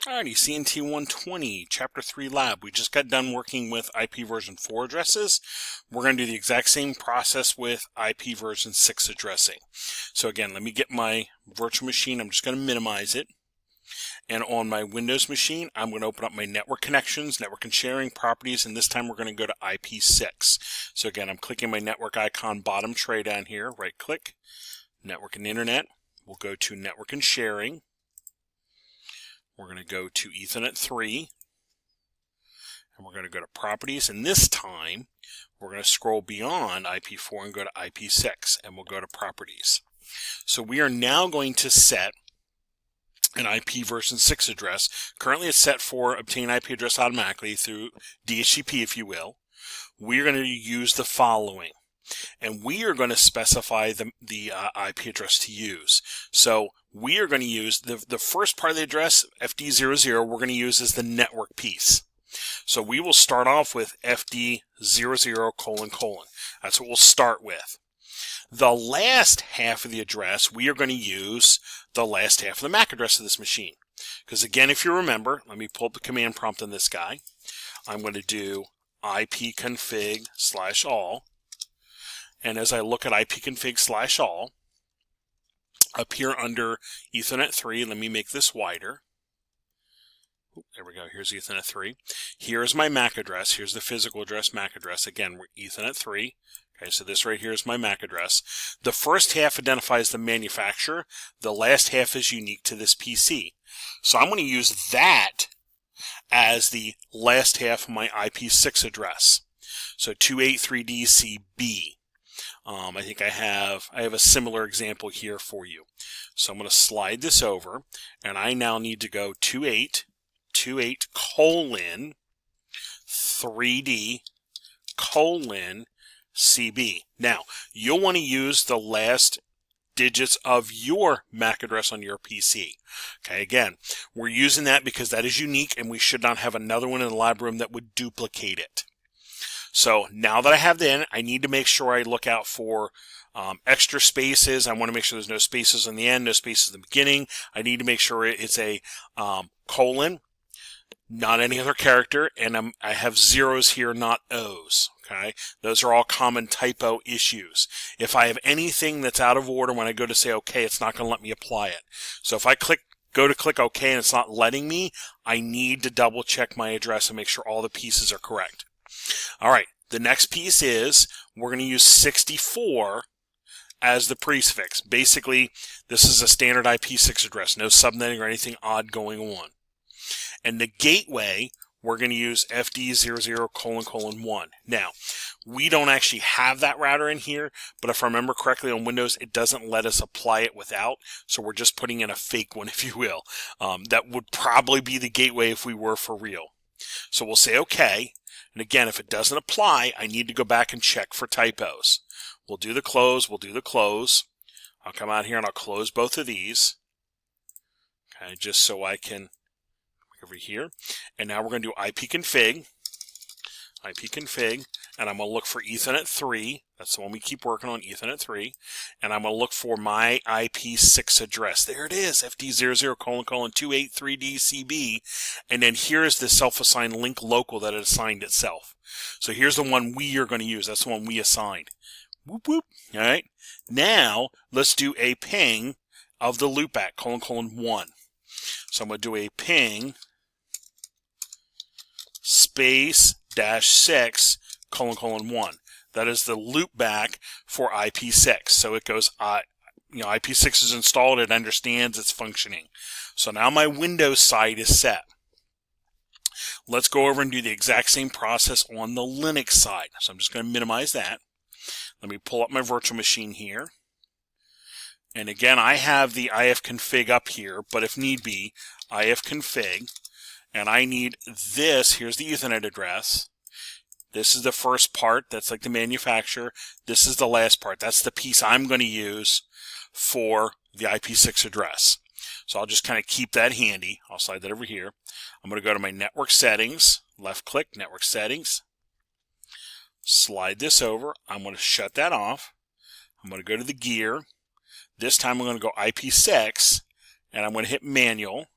Alrighty, CNT120, Chap3Lab. We just got done working with IP version 4 addresses. We're going to do the exact same process with IP version 6 addressing. So again, let me get my virtual machine. I'm just going to minimize it. And on my Windows machine, I'm going to open up my network connections, network and sharing properties, and this time we're going to go to IPv6. So again, I'm clicking my network icon bottom tray down here, right click, network and internet. We'll go to network and sharing. We're going to go to Ethernet 3, and we're going to go to Properties, and this time we're going to scroll beyond IP4 and go to IP6, and we'll go to Properties. So we are now going to set an IP version 6 address. Currently it's set for obtain IP address automatically through DHCP, if you will. We're going to use the following. And we are going to specify the IP address to use. So we are going to use the first part of the address, FD00, we're going to use as the network piece. So we will start off with FD00::. That's what we'll start with. The last half of the address, we are going to use the last half of the MAC address of this machine. Because again, if you remember, let me pull up the command prompt on this guy. I'm going to do ipconfig/all. And as I look at ipconfig/all, up here under Ethernet 3, let me make this wider. There we go, here's Ethernet 3. Here's my MAC address, here's the physical address, MAC address. Again, we're Ethernet 3. Okay, so this right here is my MAC address. The first half identifies the manufacturer. The last half is unique to this PC. So I'm going to use that as the last half of my IP6 address. So 283DCB. I think I have a similar example here for you. So I'm going to slide this over, and I now need to go 2828:3D:CB. Now, you'll want to use the last digits of your MAC address on your PC. Okay, again, we're using that because that is unique, and we should not have another one in the lab room that would duplicate it. So now that I have that in, I need to make sure I look out for extra spaces. I want to make sure there's no spaces on the end, no spaces in the beginning. I need to make sure it's a colon, not any other character, and I have zeros here, not O's. Okay, those are all common typo issues. If I have anything that's out of order when I go to say OK, it's not going to let me apply it. So if I go to click OK and it's not letting me, I need to double check my address and make sure all the pieces are correct. All right, the next piece is we're going to use 64 as the prefix. Basically, this is a standard IP6 address, no subnetting or anything odd going on. And the gateway, we're going to use FD00::1. Now, we don't actually have that router in here, but if I remember correctly on Windows, it doesn't let us apply it without, so we're just putting in a fake one, if you will. That would probably be the gateway if we were for real. So we'll say OK. And again, if it doesn't apply, I need to go back and check for typos. We'll do the close. I'll come out here and I'll close both of these. Okay, just so I can click over here. And now we're going to do ipconfig, and I'm going to look for Ethernet 3. That's the one we keep working on, Ethernet 3. And I'm going to look for my IP6 address. There it is, FD00::283DCB. And then here's the self-assigned link local that it assigned itself. So here's the one we are going to use. That's the one we assigned. Whoop, whoop. All right. Now, let's do a ping of the loopback, ::1. So I'm going to do a ping space -6 ::1. That is the loopback for IP6. So it goes, IP6 is installed, it understands, it's functioning. So now my Windows side is set. Let's go over and do the exact same process on the Linux side. So I'm just going to minimize that. Let me pull up my virtual machine here. And again, I have the ifconfig up here, but if need be, ifconfig. And I need this. Here's the Ethernet address. This is the first part. That's like the manufacturer. This is the last part. That's the piece I'm going to use for the IP6 address. So I'll just kind of keep that handy. I'll slide that over here. I'm going to go to my network settings. Left click, network settings. Slide this over. I'm going to shut that off. I'm going to go to the gear. This time I'm going to go IP6, and I'm going to hit manual.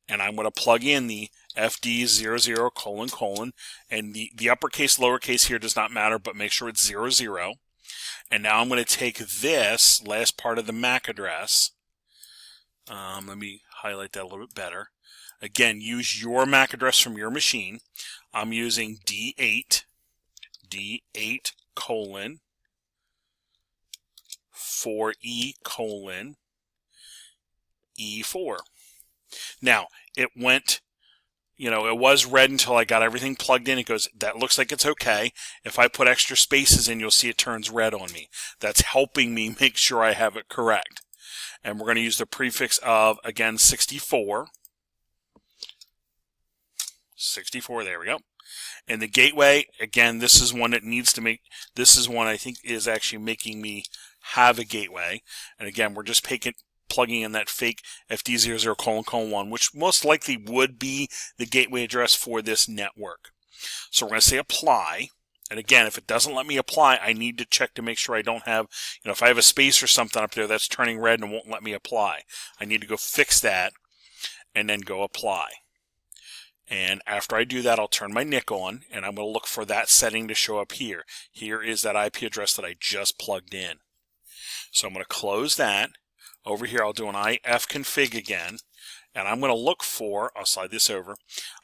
and I'm going to plug in the FD00::, and the uppercase, lowercase here does not matter, but make sure it's 00. And now I'm going to take this last part of the MAC address. Let me highlight that a little bit better. Again, use your MAC address from your machine. I'm using D8 colon 4E colon E4. Now, it went, it was red until I got everything plugged in. It goes, that looks like it's okay. If I put extra spaces in, you'll see it turns red on me. That's helping me make sure I have it correct. And we're going to use the prefix of, again, 64. 64, there we go. And the gateway, again, this is one that needs to make, this is one I think is actually making me have a gateway. And again, we're just plugging in that fake FD00::1, which most likely would be the gateway address for this network. So we're going to say apply. And again, if it doesn't let me apply, I need to check to make sure I don't have, if I have a space or something up there that's turning red and won't let me apply, I need to go fix that and then go apply. And after I do that, I'll turn my NIC on, and I'm going to look for that setting to show up here. Here is that IP address that I just plugged in. So I'm going to close that. Over here, I'll do an ifconfig again, and I'm going to look for, I'll slide this over,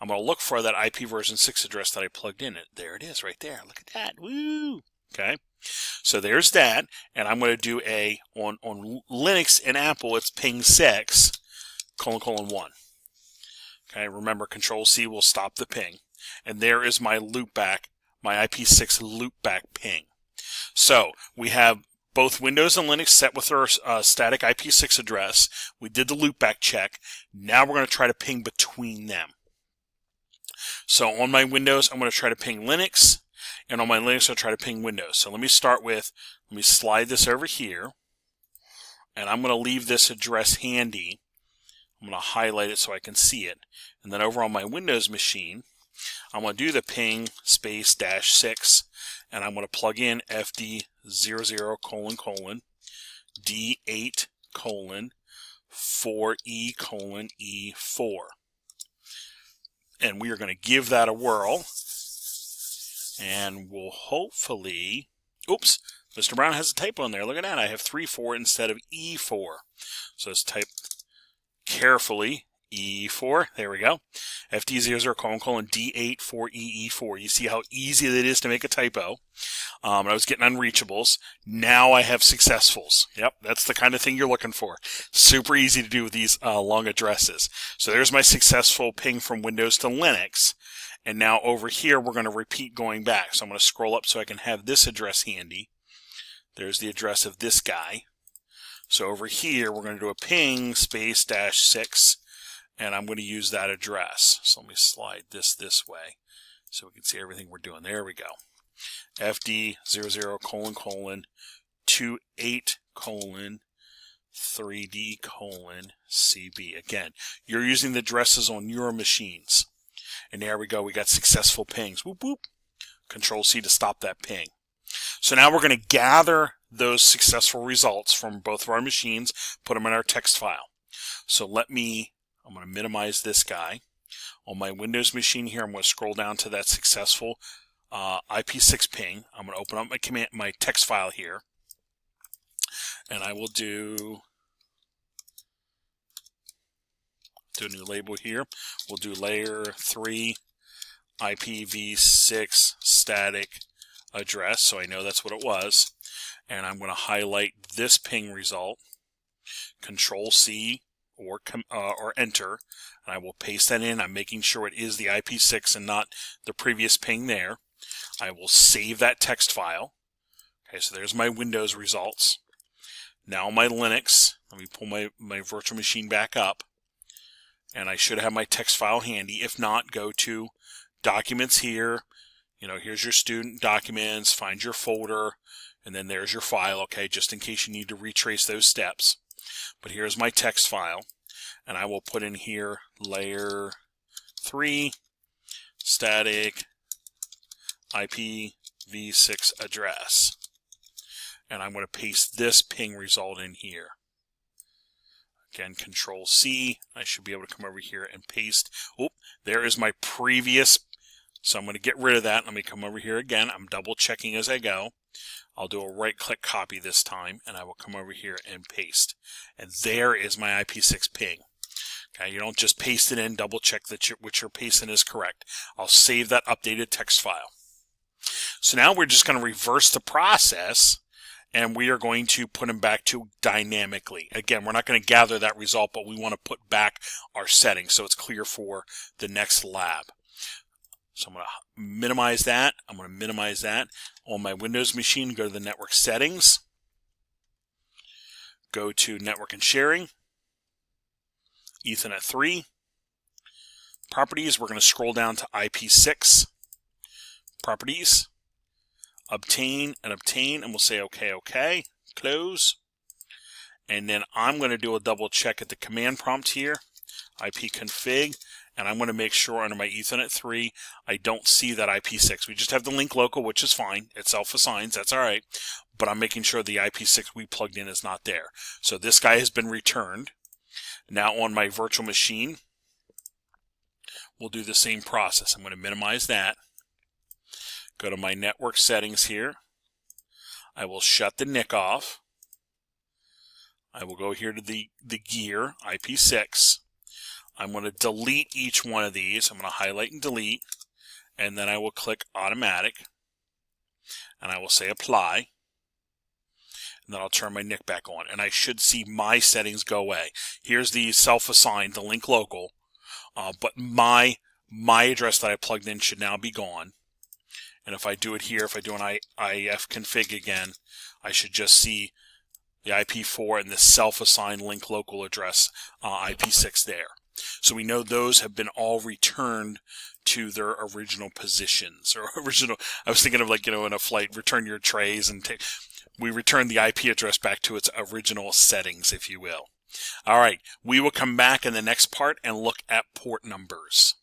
I'm going to look for that IPv6 address that I plugged in. There it is right there. Look at that. Woo! Okay. So there's that, and I'm going to do on Linux and Apple, it's ping 6, : 1. Okay, remember Control-C will stop the ping. And there is my loopback, my IP6 loopback ping. So we have both Windows and Linux set with our static IP6 address. We did the loopback check. Now we're going to try to ping between them. So on my Windows, I'm going to try to ping Linux. And on my Linux, I'll try to ping Windows. So let me slide this over here. And I'm going to leave this address handy. I'm going to highlight it so I can see it. And then over on my Windows machine, I'm going to do the ping space -6, and I'm going to plug in FD00::, D8 4E E4. And we are going to give that a whirl. And we'll hopefully, oops, Mr. Brown has a typo in there. Look at that. I have 3-4 instead of E4. So let's type carefully E4. There we go. FD00::, D8 4E E4. You see how easy it is to make a typo. I was getting unreachables. Now I have successfuls. Yep, that's the kind of thing you're looking for. Super easy to do with these long addresses. So there's my successful ping from Windows to Linux. And now over here, we're going to repeat going back. So I'm going to scroll up so I can have this address handy. There's the address of this guy. So over here, we're going to do a ping space -6, and I'm going to use that address. So let me slide this way so we can see everything we're doing. There we go. FD00::, 28 : 3D : CB. Again, you're using the addresses on your machines. And there we go. We got successful pings. Whoop, whoop. Control-C to stop that ping. So now we're going to gather those successful results from both of our machines, put them in our text file. So I'm going to minimize this guy. On my Windows machine here, I'm going to scroll down to that successful IP6 ping. I'm going to open up my text file here. And I will do a new label here. We'll do layer 3 IPv6 static address, so I know that's what it was. And I'm going to highlight this ping result, Control-C or Enter, and I will paste that in. I'm making sure it is the IP6 and not the previous ping there. I will save that text file. Okay, so there's my Windows results. Now my Linux, let me pull my virtual machine back up, and I should have my text file handy. If not, go to Documents here. Here's your student documents, find your folder, and then there's your file, okay, just in case you need to retrace those steps. But here's my text file, and I will put in here layer 3 static IPv6 address. And I'm going to paste this ping result in here. Again, Control C. I should be able to come over here and paste. Oh, there is my previous. So I'm going to get rid of that. Let me come over here again. I'm double checking as I go. I'll do a right click copy this time, and I will come over here and paste. And there is my IP6 ping. Okay, you don't just paste it in, double check that what you're pasting is correct. I'll save that updated text file. So now we're just going to reverse the process, and we are going to put them back to dynamically. Again, we're not going to gather that result, but we want to put back our settings so it's clear for the next lab. So I'm going to minimize that. I'm going to minimize that. On my Windows machine, go to the network settings. Go to network and sharing. Ethernet 3. Properties, we're going to scroll down to IP6. Properties. Obtain, and we'll say OK, close. And then I'm going to do a double check at the command prompt here. ipconfig. And I'm going to make sure under my Ethernet 3, I don't see that IP6. We just have the link local, which is fine. It self-assigns. That's all right. But I'm making sure the IP6 we plugged in is not there. So this guy has been returned. Now on my virtual machine, we'll do the same process. I'm going to minimize that. Go to my network settings here. I will shut the NIC off. I will go here to the gear, IP6. I'm going to delete each one of these. I'm going to highlight and delete, and then I will click automatic, and I will say apply, and then I'll turn my NIC back on, and I should see my settings go away. Here's the self-assigned, the link local, but my address that I plugged in should now be gone. And if I do it here, if I do an ifconfig again, I should just see the IP4 and the self-assigned link local address, IP6 there. So we know those have been all returned to their original positions, or original. I was thinking of, like, in a flight, return your trays, and we return the IP address back to its original settings, if you will. All right, we will come back in the next part and look at port numbers.